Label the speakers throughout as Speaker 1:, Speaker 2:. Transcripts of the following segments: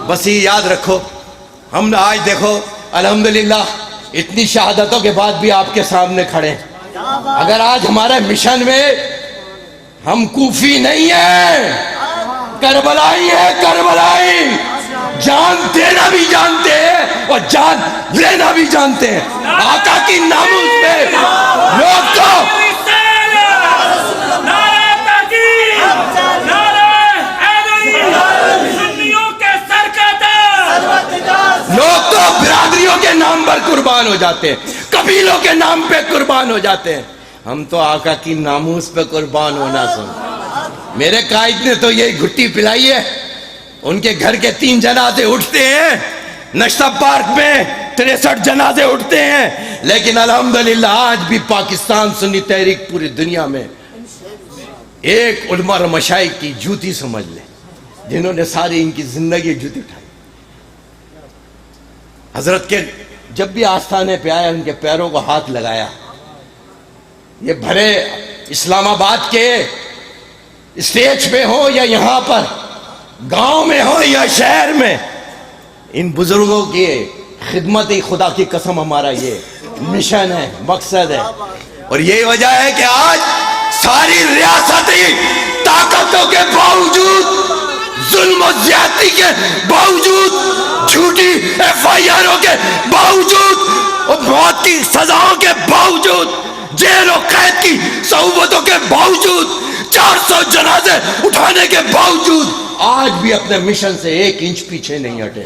Speaker 1: بس یہ یاد رکھو، ہم آج دیکھو الحمدللہ اتنی شہادتوں کے بعد بھی آپ کے سامنے کھڑے ہیں۔ اگر آج ہمارے مشن میں ہم کوفی نہیں ہیں، کربلائی ہیں، کربلائی، جان دینا بھی جانتے ہیں اور جان لینا بھی جانتے ہیں۔ آقا کی ناموس پہ لوگ تو لوگ تو برادریوں کے نام پر قربان ہو جاتے ہیں، قبیلوں کے نام پہ قربان ہو جاتے ہیں، ہم تو آقا کی ناموس پہ قربان ہونا سن۔ میرے قائد نے تو یہ گھٹی پلائی ہے، ان کے گھر کے 3 جنازے اٹھتے ہیں، نشتر پارک میں 63 جنازے اٹھتے ہیں، لیکن الحمدللہ آج بھی پاکستان سنی تحریک پوری دنیا میں ایک علماء اور مشائخ کی جوتی سمجھ لے، جنہوں نے ساری ان کی زندگی جوتی اٹھائی۔ حضرت کے جب بھی آستانے پہ آیا ان کے پیروں کو ہاتھ لگایا، یہ بھرے اسلام آباد کے اسٹیج پہ ہو یا یہاں پر گاؤں میں ہو یا شہر میں، ان بزرگوں کی خدمت ہی خدا کی قسم ہمارا یہ مشن ہے، مقصد ہے۔ اور یہی وجہ ہے کہ آج ساری ریاستی طاقتوں کے باوجود، ظلم و زیادتی کے باوجود، جھوٹی FIR کے باوجود اور موت کی سزاؤں کے باوجود، جیل و قید کی صعوبتوں کے باوجود، 400 جنازے اٹھانے کے باوجود آج بھی اپنے مشن سے 1 انچ پیچھے نہیں ہٹے،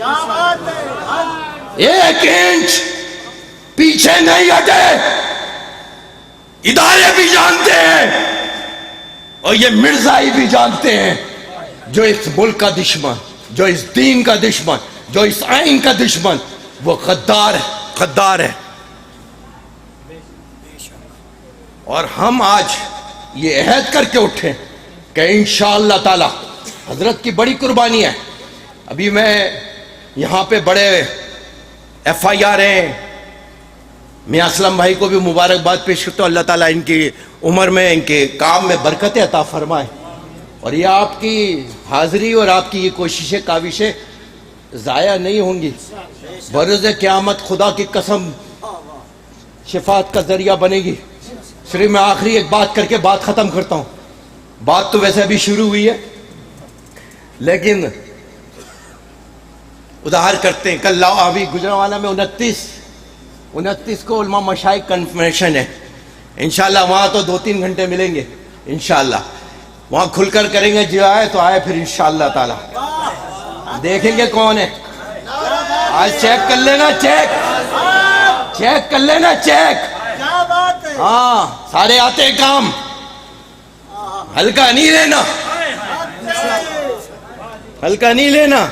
Speaker 1: 1 انچ پیچھے نہیں ہٹے۔ ادارے بھی جانتے ہیں اور یہ مرزائی بھی جانتے ہیں، جو اس ملک کا دشمن، جو اس دین کا دشمن، جو اس آئین کا دشمن، وہ غدار ہے، غدار ہے۔ اور ہم آج یہ عہد کر کے اٹھے کہ انشاءاللہ تعالی حضرت کی بڑی قربانی ہے۔ ابھی میں یہاں پہ بڑے FIR ہیں، میں اسلم بھائی کو بھی مبارکباد پیش کرتا ہوں، اللہ تعالیٰ ان کی عمر میں، ان کے کام میں برکت عطا فرمائے، اور یہ آپ کی حاضری اور آپ کی یہ کوششیں، کاوشیں ضائع نہیں ہوں گی۔ بروز قیامت خدا کی قسم شفاعت کا ذریعہ بنے گی۔ صرف میں آخری ایک بات کر کے بات ختم کرتا ہوں، بات تو ویسے ابھی شروع ہوئی ہے، لیکن ادھار کرتے ہیں۔ کل ابھی گجرانوالہ میں 29 کو علماء مشائخ کنفرمیشن ہے، انشاءاللہ وہاں تو 2-3 گھنٹے ملیں گے انشاءاللہ، وہاں کھل کر کریں گے، جو آئے تو آئے، پھر انشاءاللہ تعالی دیکھیں گے کون ہے۔ آج چیک کر لینا، چیک کر لینا، چیک، ہاں سارے آتے کام، ہلکا نہیں لینا، ہلکا نہیں لینا۔